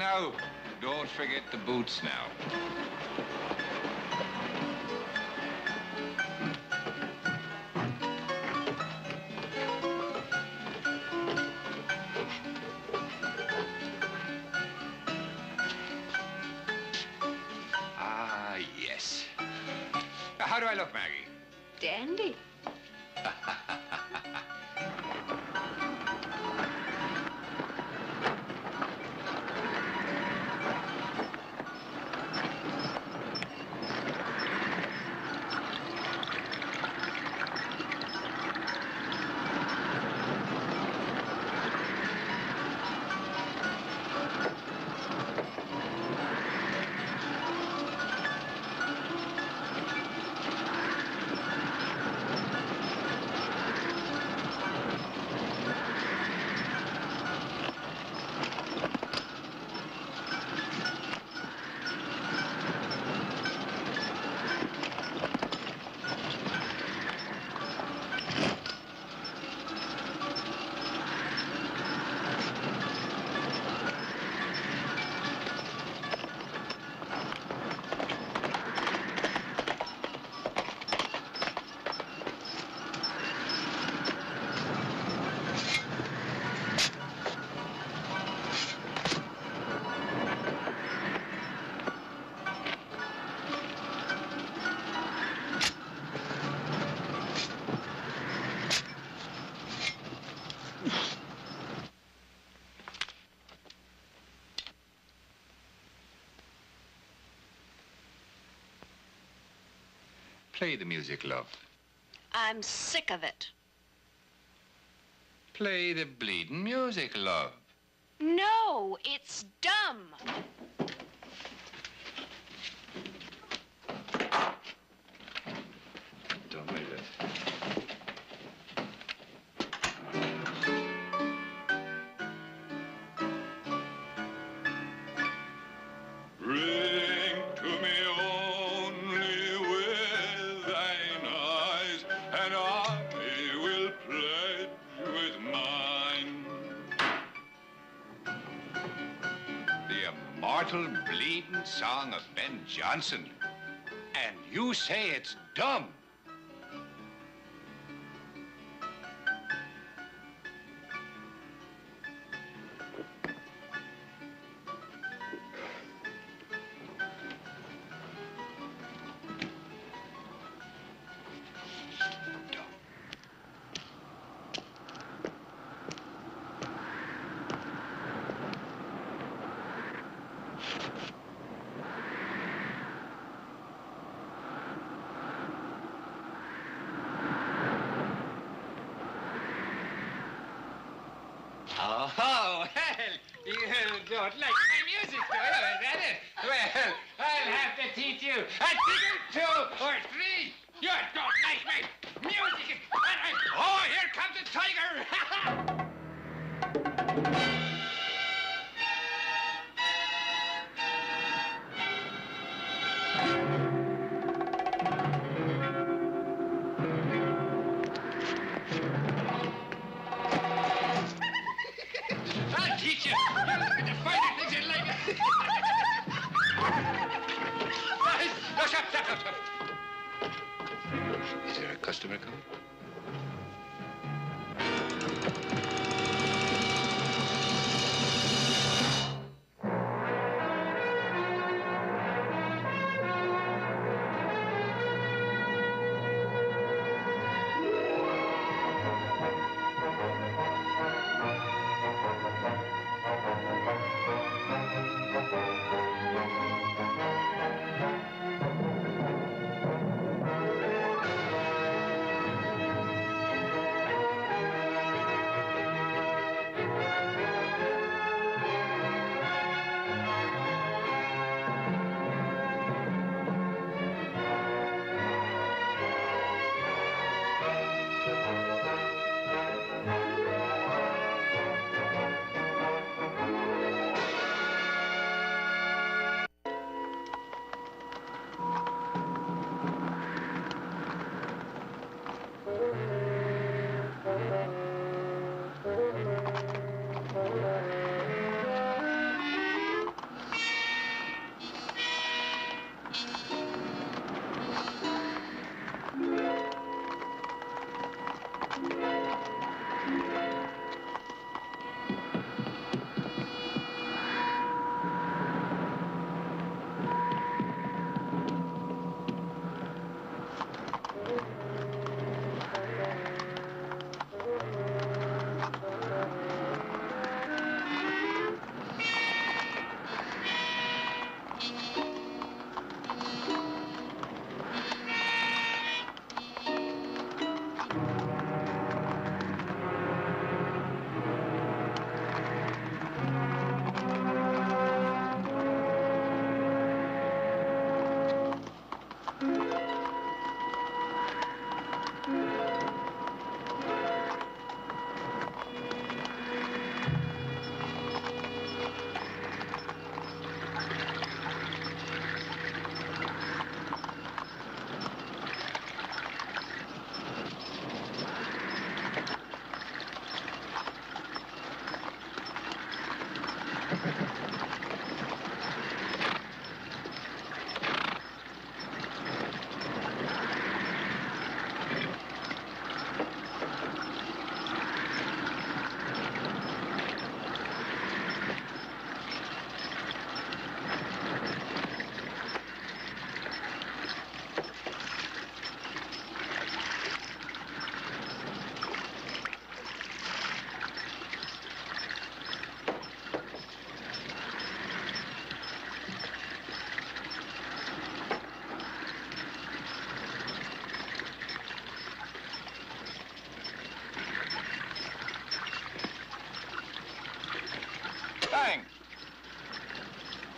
now. Don't forget the boots now. Ah, yes. How do I look, Maggie? Dandy. Play the music, love. I'm sick of it. Play the bleeding music, love. No, it's dumb. Don't leave it. Bring to me only with thine eyes, and I will pledge with mine. The immortal bleeding song of Ben Jonson. And you say it's dumb. Oh, well, you don't like my music, do you? Is that it? Well, I'll have to teach you a thing or 2 or 3. You don't like my music. Oh, here comes the tiger. I'll teach you. You're looking to find it, things you like it. No, stop. Is there a customer coming?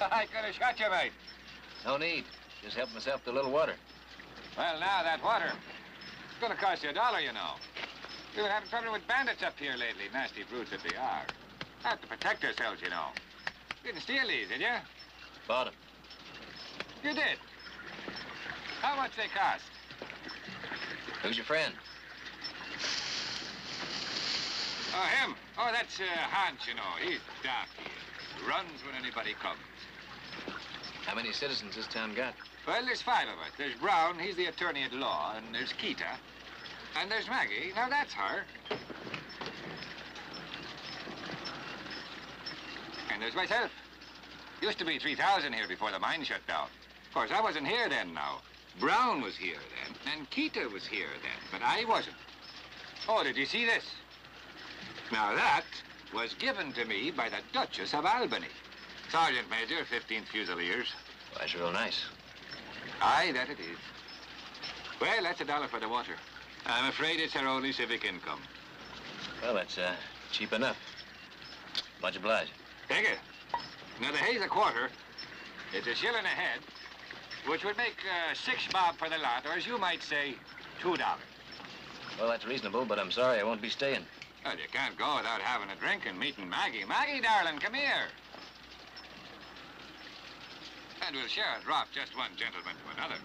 I could have shot you, mate. No need. Just help myself to a little water. Well, now, that water, it's gonna cost you $1, you know. We've been having trouble with bandits up here lately, nasty brutes that they are. Have to protect ourselves, you know. You didn't steal these, did you? Bought 'em. You did? How much they cost? Who's your friend? Oh, him? Oh, that's Hans, you know. He's daft, he is. Runs when anybody comes. How many citizens this town got? Well, there's 5 of us. There's Brown, he's the attorney at law, and there's Keita. And there's Maggie. Now, that's her. And there's myself. Used to be 3,000 here before the mine shut down. Of course, I wasn't here then now. Brown was here then, and Keita was here then, but I wasn't. Oh, did you see this? Now, that was given to me by the Duchess of Albany. Sergeant Major, 15th Fusiliers. Well, that's real nice. Aye, that it is. Well, that's $1 for the water. I'm afraid it's our only civic income. Well, that's cheap enough. Much obliged. Take it. Now, the hay's a quarter. It's a shilling a head, which would make 6 bob for the lot, or as you might say, $2. Well, that's reasonable, but I'm sorry I won't be staying. Well, you can't go without having a drink and meeting Maggie. Maggie, darling, come here. And we'll share a drop, just one gentleman to another.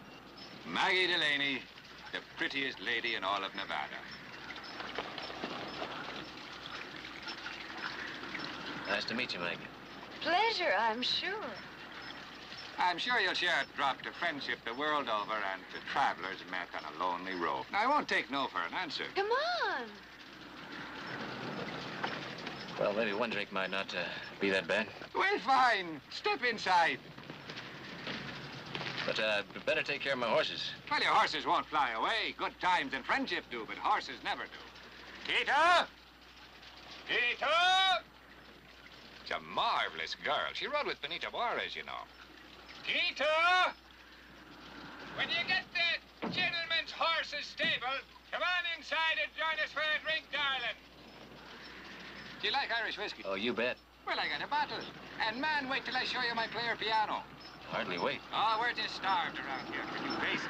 Maggie Delaney, the prettiest lady in all of Nevada. Nice to meet you, Maggie. Pleasure, I'm sure. I'm sure you'll share a drop to friendship the world over and to travelers met on a lonely road. Now, I won't take no for an answer. Come on. Well, maybe one drink might not be that bad. Well, fine. Step inside. But better take care of my horses. Well, your horses won't fly away. Good times and friendship do, but horses never do. Keita! Keita! She's a marvelous girl. She rode with Benita Juarez, you know. Keita! When you get the gentleman's horses stable, come on inside and join us for a drink, darling. Do you like Irish whiskey? Oh, you bet. Well, I got a bottle. And, man, wait till I show you my player piano. Hardly wait. Oh, we're just starved around here for new faces.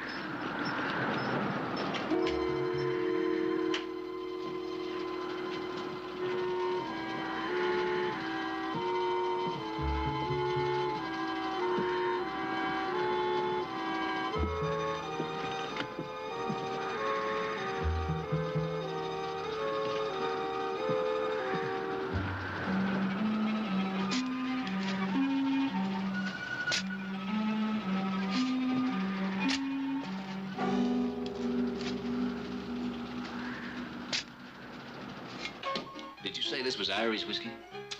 Did you say this was Irish whiskey?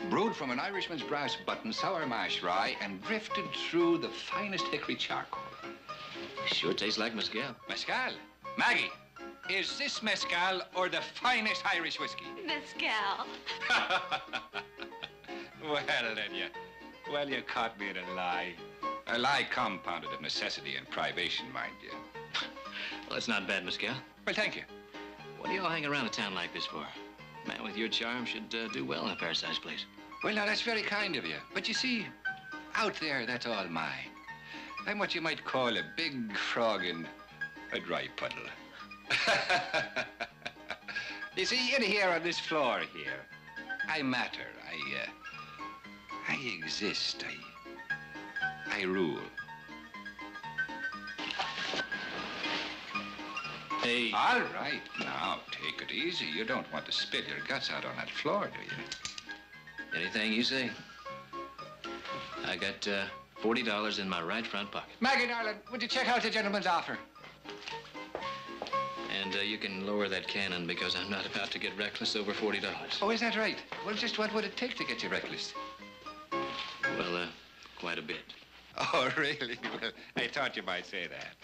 Brewed from an Irishman's brass button, sour mash rye, and drifted through the finest hickory charcoal. Sure tastes like mezcal. Mescal? Maggie, is this mescal or the finest Irish whiskey? Mescal. Well, you caught me in a lie. A lie compounded of necessity and privation, mind you. Well, it's not bad, mezcal. Well, thank you. What do you all hang around a town like this for? A man with your charm should do well in a fair-sized place. Well, now, that's very kind of you. But you see, out there, that's all mine. I'm what you might call a big frog in a dry puddle. You see, in here on this floor here, I matter. I exist. I rule. Hey. All right, now, take it easy. You don't want to spill your guts out on that floor, do you? Anything you say. I got $40 in my right front pocket. Maggie, darling, would you check out the gentleman's offer? And you can lower that cannon because I'm not about to get reckless over $40. Oh, is that right? Well, just what would it take to get you reckless? Well, quite a bit. Oh, really? Well, I thought you might say that.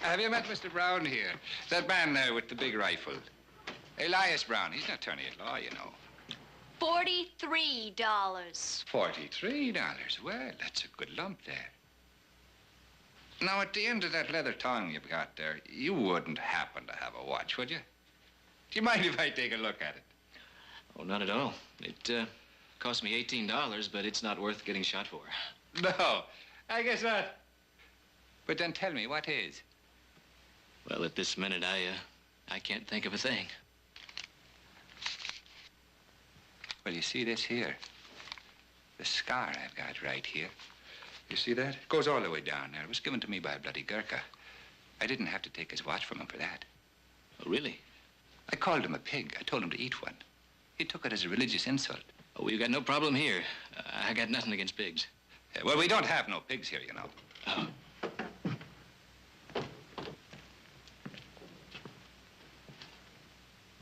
Have you met Mr. Brown here? That man there with the big rifle. Elias Brown. He's an attorney at law, you know. $43. $43. Well, that's a good lump there. Now, at the end of that leather tongue you've got there, you wouldn't happen to have a watch, would you? Do you mind if I take a look at it? Oh, not at all. It cost me $18, but it's not worth getting shot for. No, I guess not. But then tell me, what is? Well, at this minute, I can't think of a thing. Well, you see this here? The scar I've got right here. You see that? It goes all the way down there. It was given to me by a bloody Gurkha. I didn't have to take his watch from him for that. Oh, really? I called him a pig. I told him to eat one. He took it as a religious insult. Oh, we've got no problem here. I got nothing against pigs. Well, we don't have no pigs here, you know. Oh.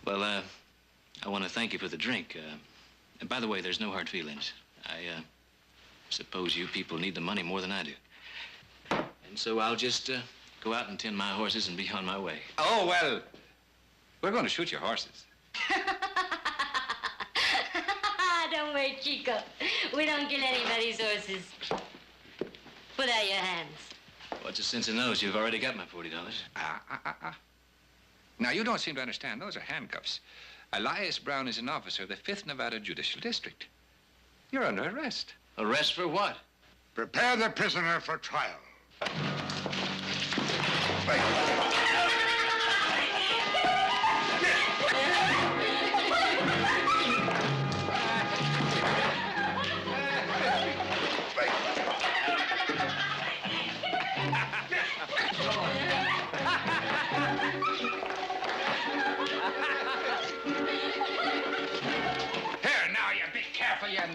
Well, I want to thank you for the drink. And by the way, there's no hard feelings. I suppose you people need the money more than I do. And so I'll just go out and tend my horses and be on my way. Oh, well, we're going to shoot your horses. Don't worry, Chico. We don't kill anybody's horses. Put out your hands. What's the sense of those? You've already got my $40. Now, you don't seem to understand. Those are handcuffs. Elias Brown is an officer of the 5th Nevada Judicial District. You're under arrest. Arrest for what? Prepare the prisoner for trial.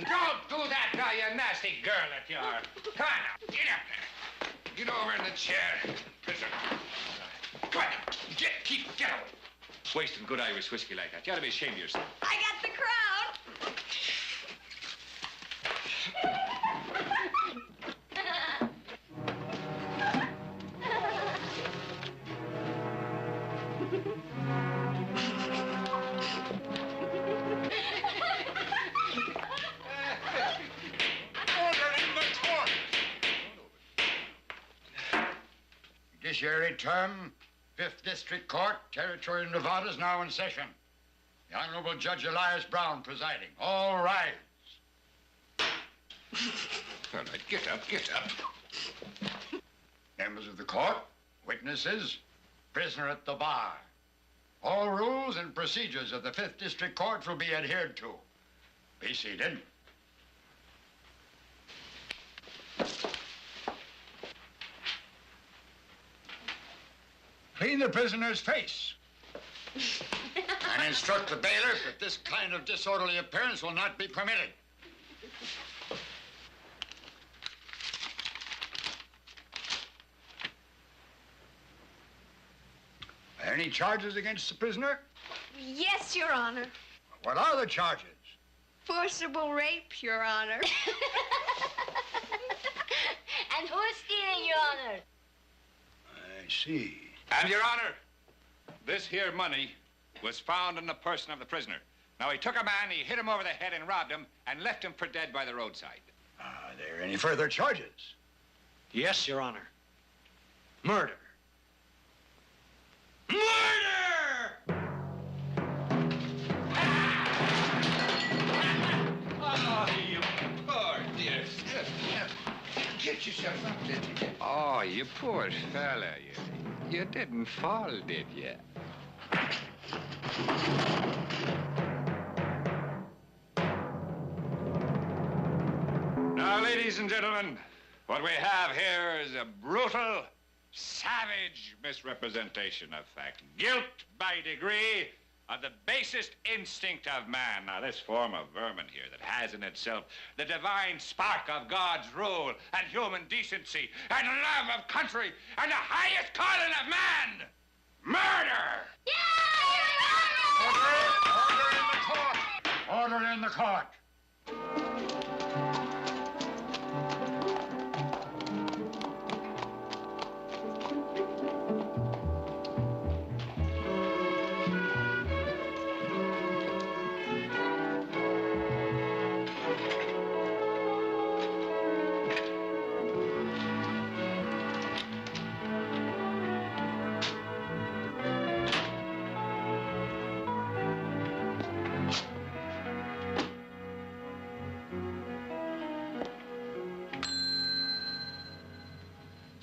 Don't do that now, you nasty girl that you are. Come on now, get up there. Get over in the chair, prisoner. Come on now, get away. Wasting good Irish whiskey like that. You ought to be ashamed of yourself. I got the crown. Judiciary term, 5th District Court, Territory of Nevada, is now in session. The Honorable Judge Elias Brown presiding. All rise. All right, get up. Members of the court, witnesses, prisoner at the bar. All rules and procedures of the 5th District Court will be adhered to. Be seated. Clean the prisoner's face. And instruct the bailiff that this kind of disorderly appearance will not be permitted. Any charges against the prisoner? Yes, Your Honor. What are the charges? Forcible rape, Your Honor. And who's stealing, Your Honor? I see. And, Your Honor, this here money was found in the person of the prisoner. Now, he took a man, he hit him over the head and robbed him, and left him for dead by the roadside. Are there any further charges? Yes, Your Honor. Murder. Murder! Oh, you poor dear. Get yourself up, did you? Oh, you poor fella. You didn't fall, did you? Now, ladies and gentlemen, what we have here is a brutal, savage misrepresentation of fact. Guilt by degree of the basest instinct of man. Now, this form of vermin here that has in itself the divine spark of God's rule and human decency and love of country and the highest calling of man, murder! Order in the court.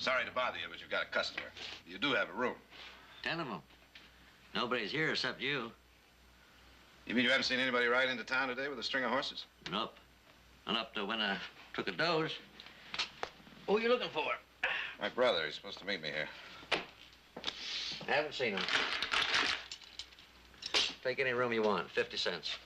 Sorry to bother you, but you've got a customer. You do have a room. 10 of them. Nobody's here except you. You mean you haven't seen anybody ride into town today with a string of horses? Nope. Not up to when I took a doze. Who are you looking for? My brother. He's supposed to meet me here. I haven't seen him. Take any room you want, 50 cents.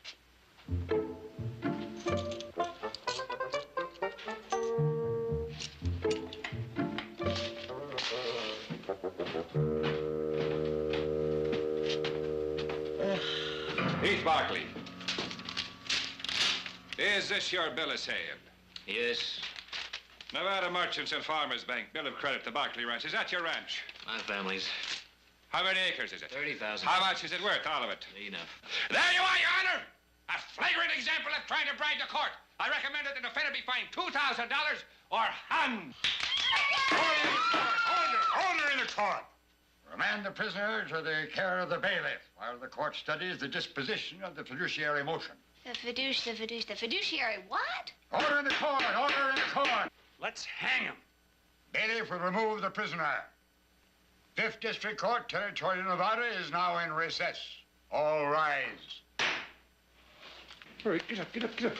Heath Barkley. Is this your bill of sale? Yes, Nevada Merchants and Farmers Bank, bill of credit to Barkley Ranch. Is that your ranch? my family's How many acres is it? 30,000. How much is it worth, all of it? Enough. There you are, Your Honor! A flagrant example of trying to bribe the court. I recommend that the defendant be fined $2,000 or hung. Order in the court. Remand the prisoner to the care of the bailiff while the court studies the disposition of the fiduciary motion. The fiduciary what? Order in the court! Order in the court! Let's hang him. Bailiff will remove the prisoner. 5th District Court, Territory of Nevada, is now in recess. All rise. All right, get up, get up, get up.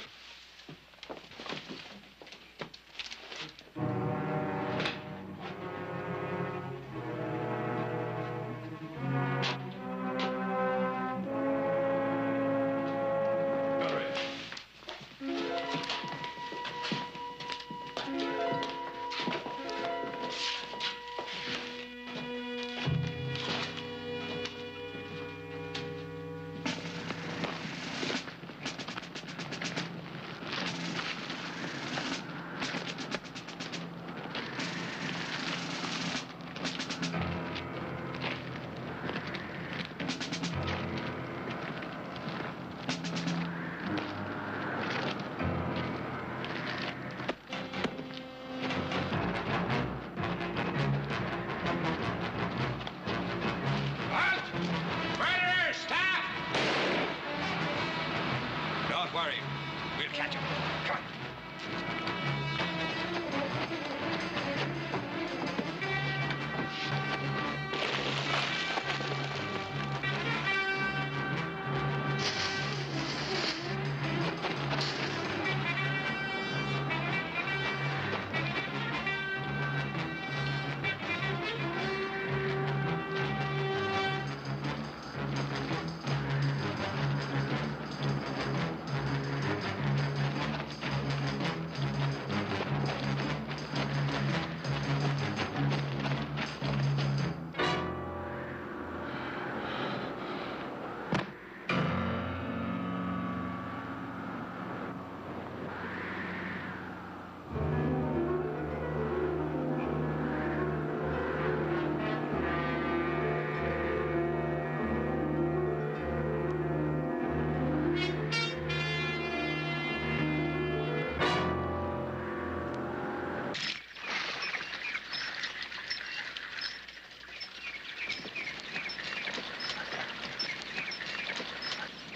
Halt! Murderer, stop! Don't worry. We'll catch him. Come on.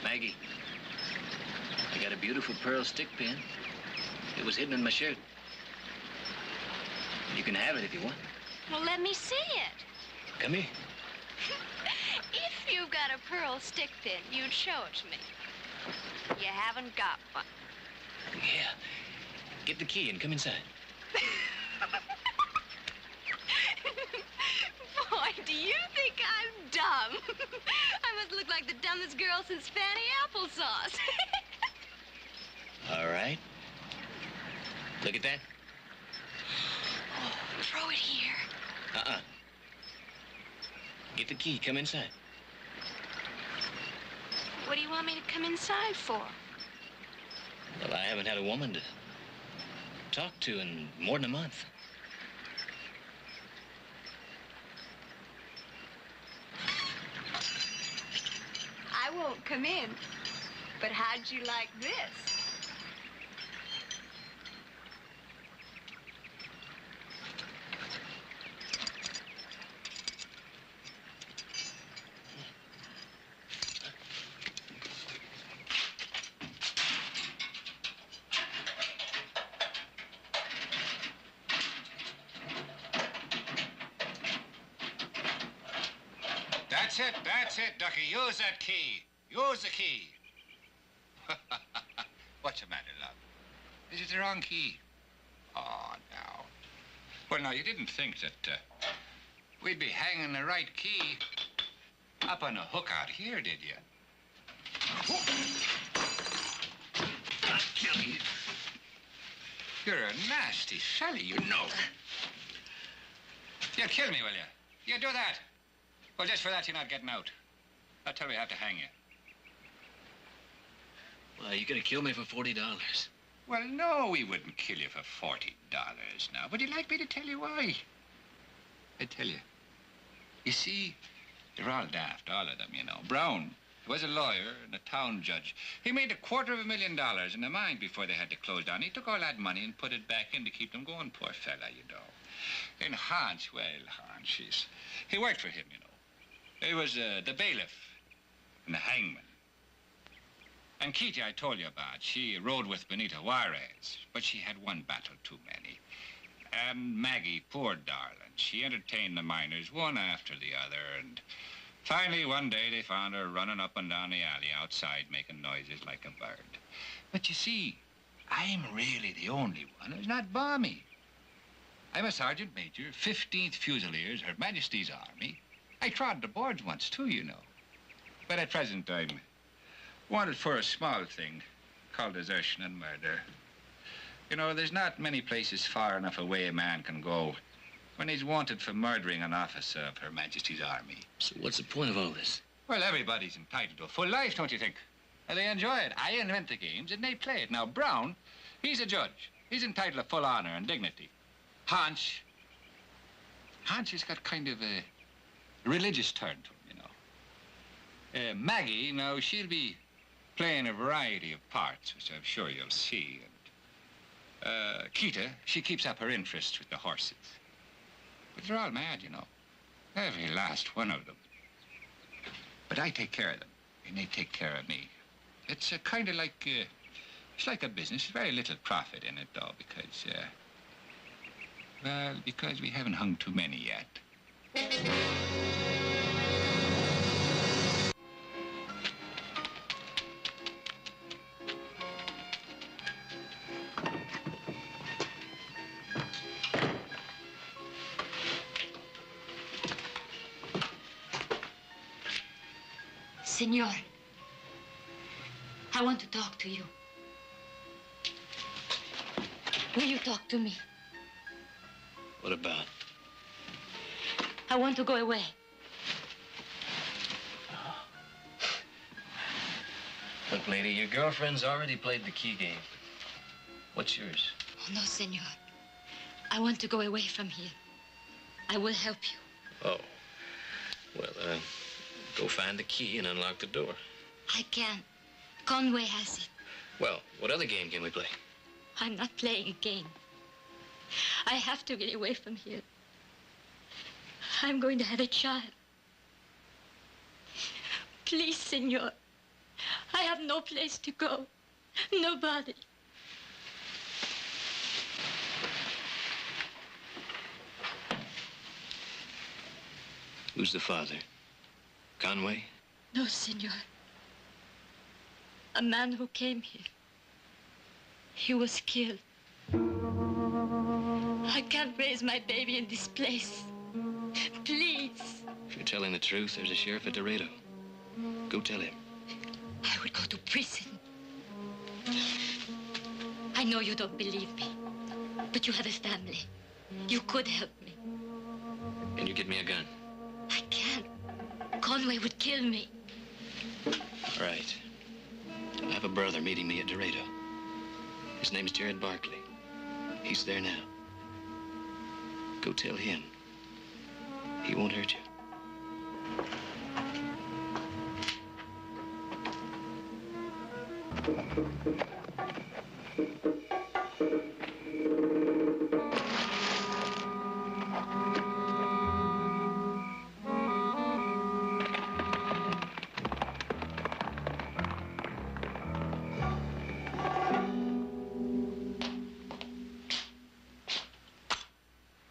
Maggie, I got a beautiful pearl stick pin. It was hidden in my shirt. You can have it if you want. Well, let me see it. Come here. If you've got a pearl stick pin, you'd show it to me. You haven't got one. Yeah. Get the key and come inside. Boy, do you think I'm dumb? I must look like the dumbest girl since Fanny Applesauce. All right. Look at that. Oh, throw it here. Uh-uh. Get the key. Come inside. What do you want me to come inside for? Well, I haven't had a woman to talk to in more than a month. I won't come in. But how'd you like this? That's it, Ducky. Use that key. Use the key. What's the matter, love? Is it the wrong key? Oh, no. Well, now, you didn't think that we'd be hanging the right key up on a hook out here, did you? I'll kill you. You're a nasty fella, you know. You'll kill me, will you? You do that? Well, just for that, you're not getting out. That's till we have to hang you. Well, you're gonna kill me for $40. Well, no, we wouldn't kill you for $40 now. Would you like me to tell you why? I tell you. You see, they're all daft, all of them, you know. Brown was a lawyer and a town judge. He made $250,000 in the mine before they had to close down. He took all that money and put it back in to keep them going, poor fella, you know. And Hans, well, Hans, he worked for him, you know. He was the bailiff and the hangman. And Kitty, I told you about, she rode with Benito Juarez, but she had one battle too many. And Maggie, poor darling, she entertained the miners one after the other, and finally one day they found her running up and down the alley outside making noises like a bird. But you see, I'm really the only one who's not balmy. I'm a sergeant major, 15th Fusiliers, Her Majesty's Army. I trod the boards once too, you know. But at present I'm wanted for a small thing called desertion and murder. You know, there's not many places far enough away a man can go when he's wanted for murdering an officer of Her Majesty's Army. So what's the point of all this? Well, everybody's entitled to a full life, don't you think? And they enjoy it. I invent the games and they play it. Now, Brown, he's a judge. He's entitled to full honor and dignity. Hans has got kind of a religious turn to him, you know. Maggie, now, she'll be playing a variety of parts, which I'm sure you'll see. And Kita, she keeps up her interest with the horses. But they're all mad, you know. Every last one of them. But I take care of them, and they take care of me. It's kind of like, it's like a business. Very little profit in it, though, because, well, because we haven't hung too many yet. Senor, I want to talk to you. Will you talk to me? What about? I want to go away. Look, lady, your girlfriend's already played the key game. What's yours? Oh, no, senor. I want to go away from here. I will help you. Oh. Well, go find the key and unlock the door. I can't. Conway has it. Well, what other game can we play? I'm not playing a game. I have to get away from here. I'm going to have a child. Please, senor. I have no place to go. Nobody. Who's the father? Conway? No, senor. A man who came here. He was killed. I can't raise my baby in this place. Please. If you're telling the truth, there's a sheriff at Dorado. Go tell him. I would go to prison. I know you don't believe me, but you have a family. You could help me. Can you get me a gun? I can't. Conway would kill me. All right. I have a brother meeting me at Dorado. His name's Jared Barkley. He's there now. Go tell him. He won't hurt you.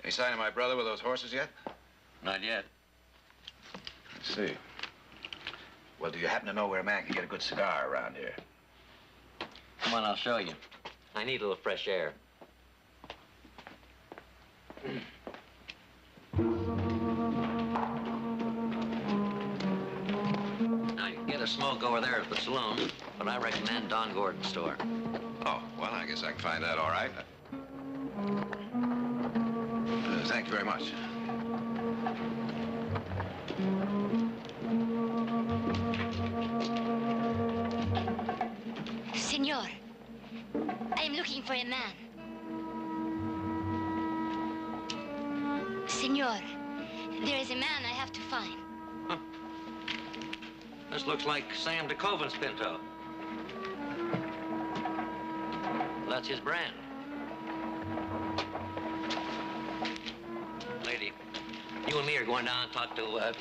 Any sign of my brother with those horses yet? Not yet. Let's see. Well, do you happen to know where a man can get a good cigar around here? Come on, I'll show you. I need a little fresh air. Now, you can get a smoke over there at the saloon, but I recommend Don Gordon's store. Oh, well, I guess I can find that all right. Thank you very much. Senor, I am looking for a man. Senor, there is a man I have to find. Huh. This looks like Sam DeCoven's Pinto. That's his brand. Lady, you and me are going down and talk to, Will.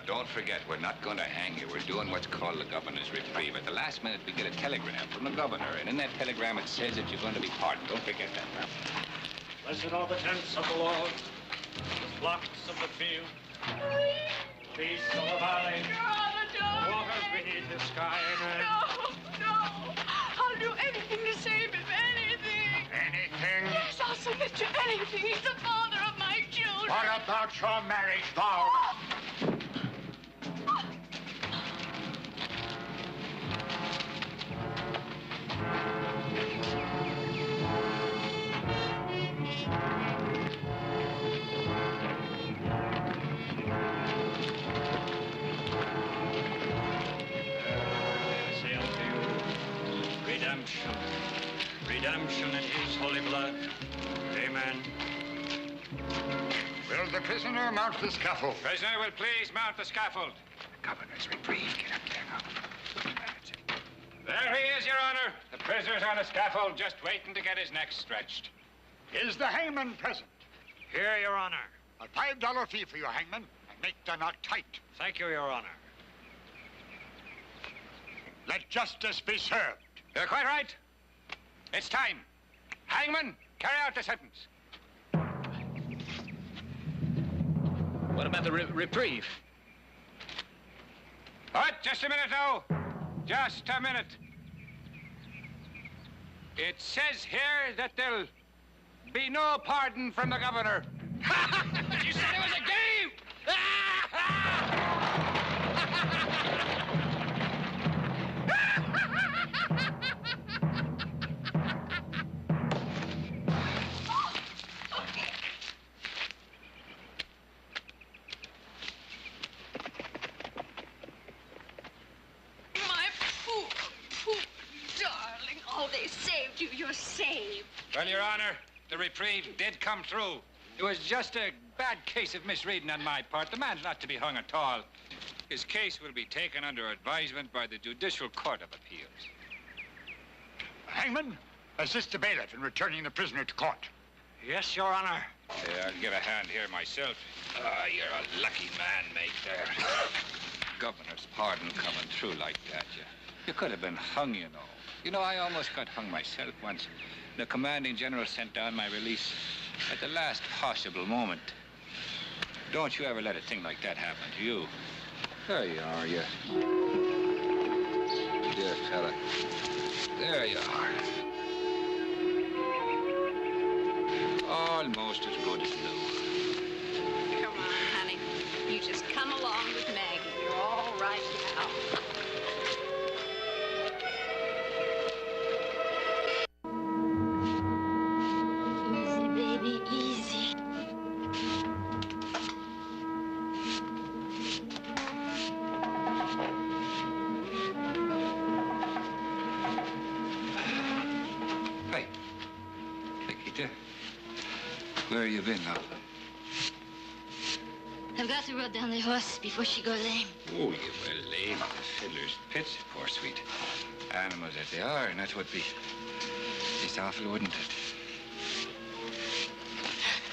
Don't forget, we're not going to hang you. We're doing what's called the governor's reprieve. At the last minute, we get a telegram from the governor, and in that telegram, it says that you're going to be pardoned. Don't forget that now. Blessed are the tents of the Lord, the flocks of the field, peace of the valley, waters beneath the sky. Amen. No. I'll do anything to save him. Anything. Anything? Yes, I'll submit to anything. He's the father of my children. What about your marriage vow? Redemption in his holy blood. Amen. Will the prisoner mount the scaffold? Prisoner will please mount the scaffold. Governor's reprieve. Get up there now. There he is, Your Honor. The prisoner's on the scaffold, just waiting to get his neck stretched. Is the hangman present? Here, Your Honor. A $5 fee for your hangman, and make the knot tight. Thank you, Your Honor. Let justice be served. You're quite right. It's time. Hangman, carry out the sentence. What about the reprieve? What? Just a minute now. Just a minute. It says here that there'll be no pardon from the governor. You said it was a game! You're saved. Well, Your Honor, the reprieve did come through. It was just a bad case of misreading on my part. The man's not to be hung at all. His case will be taken under advisement by the Judicial Court of Appeals. Hangman, assist the bailiff in returning the prisoner to court. Yes, Your Honor. Yeah, I'll give a hand here myself. Ah, you're a lucky man, mate, there. Governor's pardon coming through like that. You could have been hung, you know. You know, I almost got hung myself once. The commanding general sent down my release at the last possible moment. Don't you ever let a thing like that happen to you. There you are, you dear fella. There you are. Almost as good as new. Come on, honey. You just come along with Maggie. You're all right now. Where have you been now? I've got to rub down the horse before she go lame. Oh, you were lame. The fiddler's pits, poor sweet. Animals that they are, and that would be just awful, wouldn't it?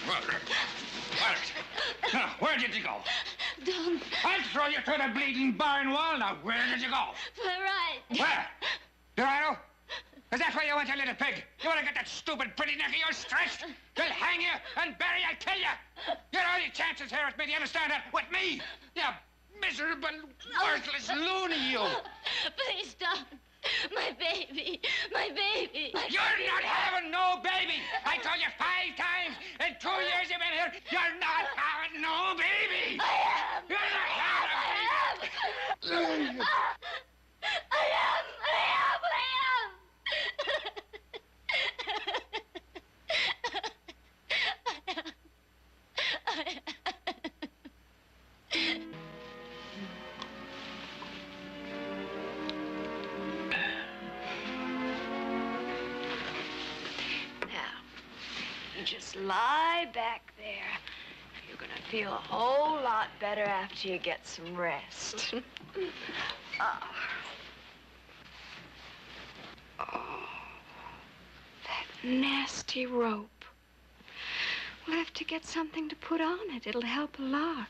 Margaret! Now, where did you go? Don't. I'll throw you through the bleeding barn wall. Now, where did you go? Right. Where? Dorado? Is that where you went, you little pig? You want to get that stupid pretty neck of yours stretched? They'll hang you and bury you, kill you. Your only chances here with me, do you understand that? With me? You miserable, worthless loony, you. Please don't. My baby. My baby. You're not having no baby. I told you 5 times in 2 years you've been here, you're not having no baby. I am. You're not having a baby. I am. Just lie back there. You're gonna feel a whole lot better after you get some rest. Oh, that nasty rope. We'll have to get something to put on it. It'll help a lot.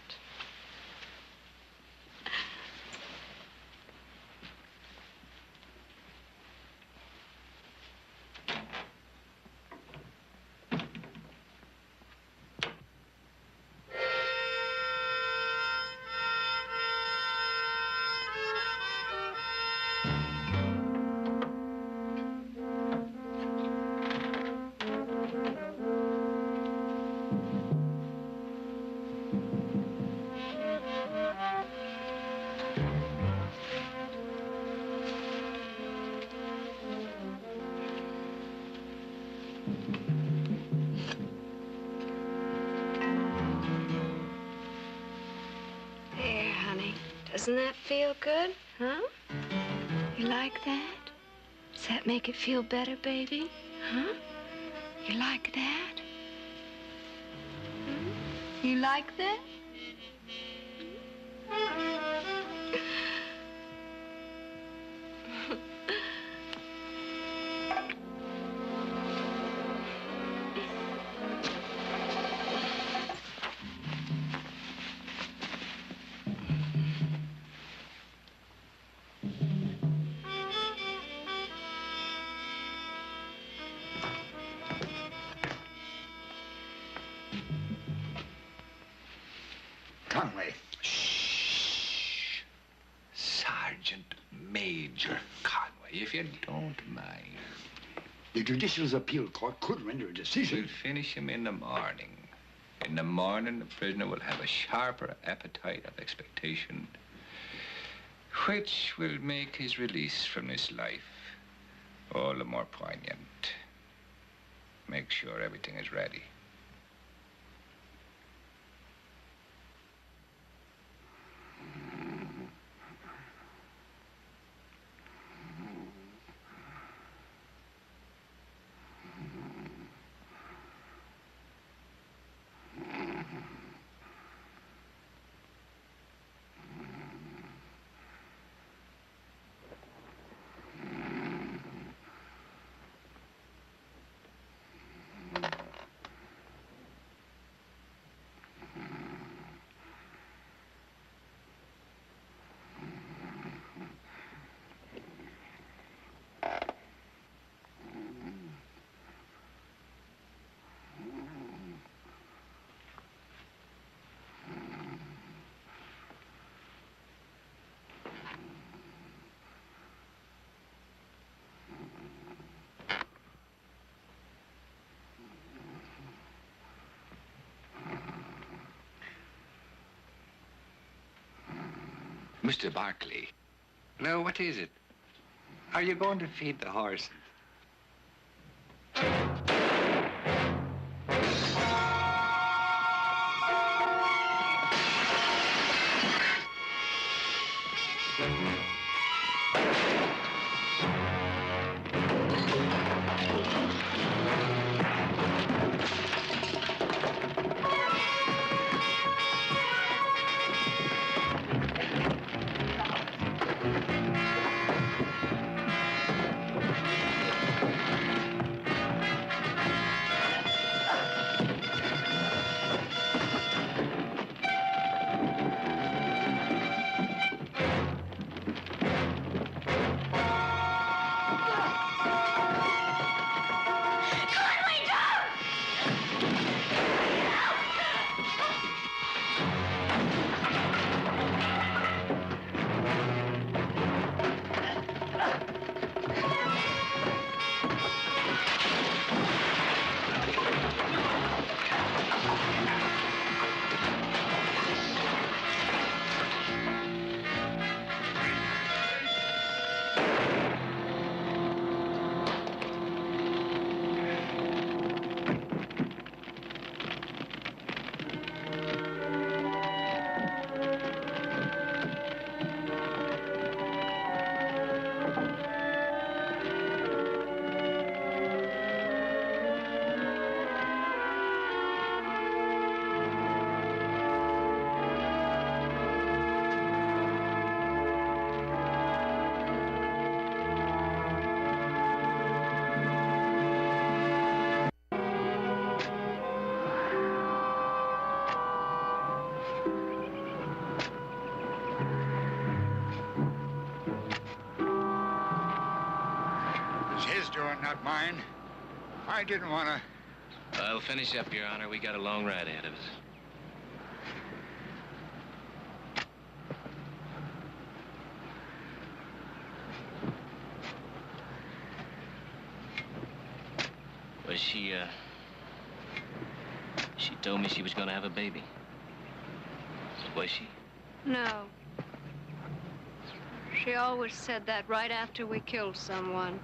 Doesn't that feel good, huh? You like that? Does that make it feel better, baby? Huh? You like that? Hmm? You like that? Conway. Shh. Sergeant Major Conway, if you don't mind. The Judicial Appeal Court could render a decision. We'll finish him in the morning. In the morning, the prisoner will have a sharper appetite of expectation, which will make his release from this life all the more poignant. Make sure everything is ready. Mr. Barkley. Now, what is it? Are you going to feed the horse? not mine. I didn't want to... I'll finish up, Your Honor. We got a long ride ahead of us. Was she told me she was gonna have a baby. Was she? No. She always said that right after we killed someone.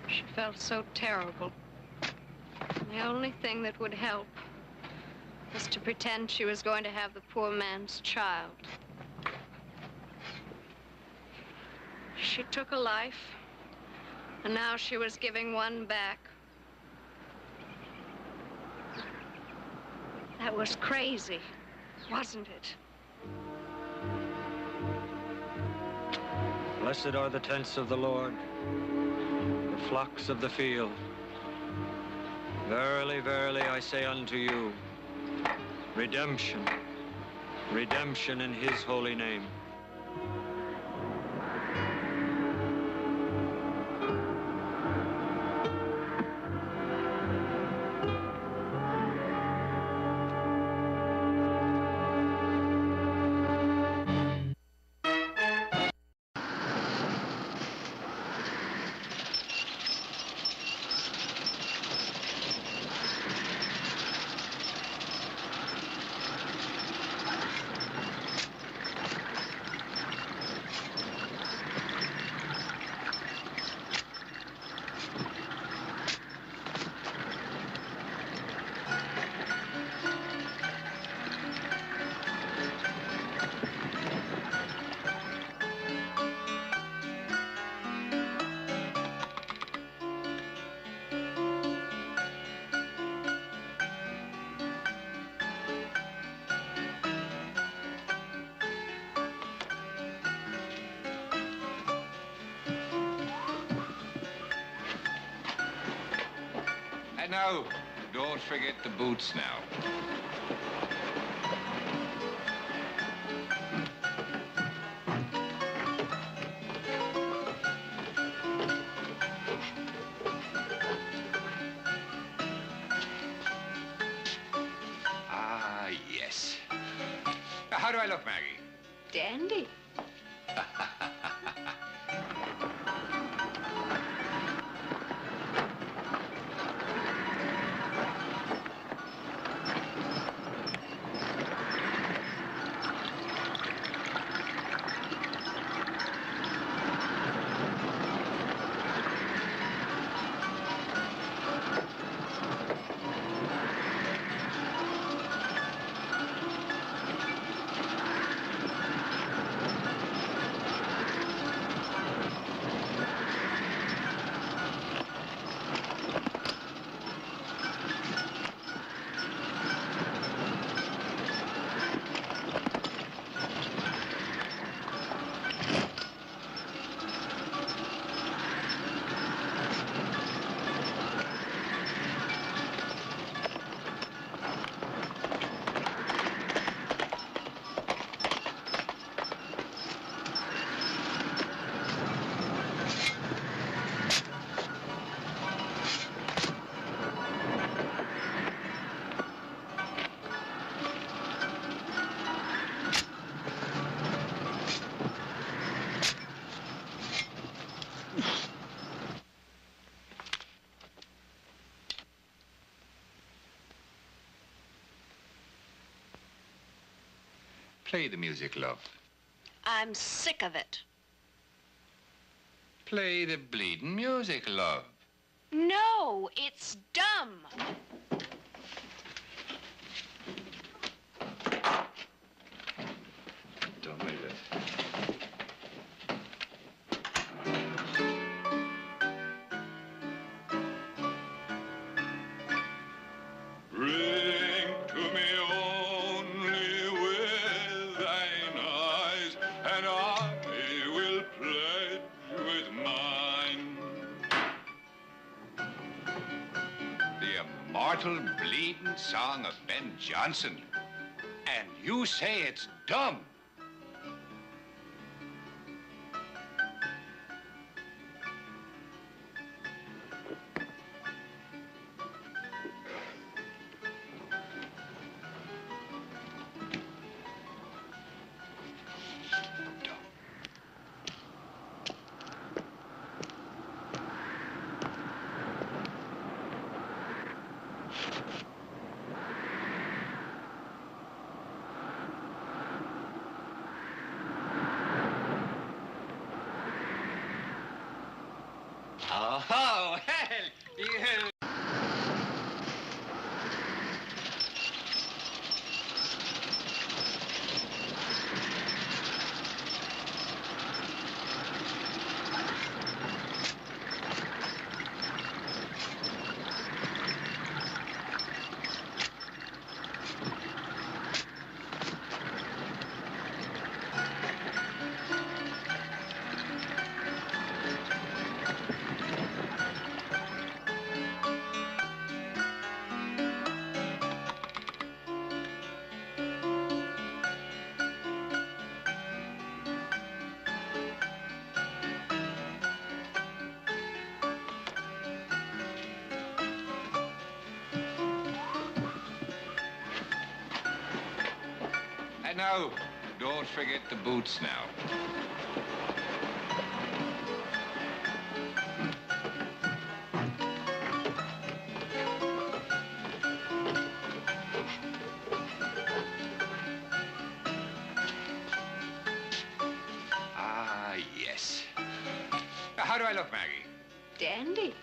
She felt so terrible. The only thing that would help was to pretend she was going to have the poor man's child. She took a life, and now she was giving one back. That was crazy, wasn't it? Blessed are the tents of the Lord, the flocks of the field. Verily, verily, I say unto you, redemption, redemption in his holy name. And now, don't forget the boots now. Ah, yes. How do I look, Maggie? Dandy. Play the music, love. I'm sick of it. Play the bleeding music, love. No, it's dumb. Don't leave it. Bring to me only with thine eyes, and I will pledge with mine. The immortal bleeding song of Ben Jonson. And you say it's dumb. Oh, well, you... And now, don't forget the boots now. Ah, yes. Now, how do I look, Maggie? Dandy.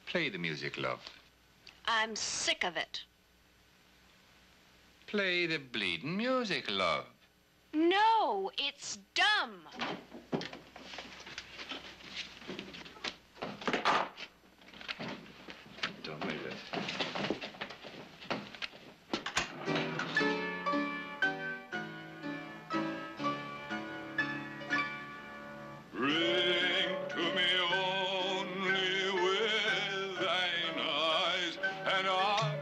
Play the music, love. I'm sick of it. Play the bleeding music, love. No, it's dumb. Don't make it. Bring to me only with thine eyes, and I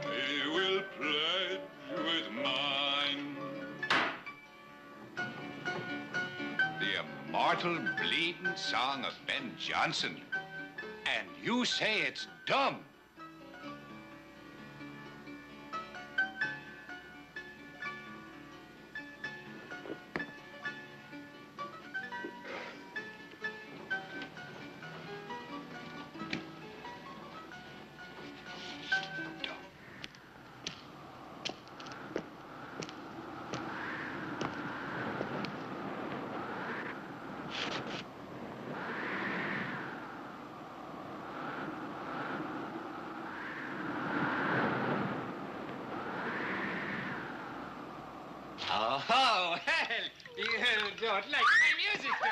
will pledge with mine. The immortal bleeding song of Ben Jonson. And you say it's dumb. Oh, well, you don't like my music, do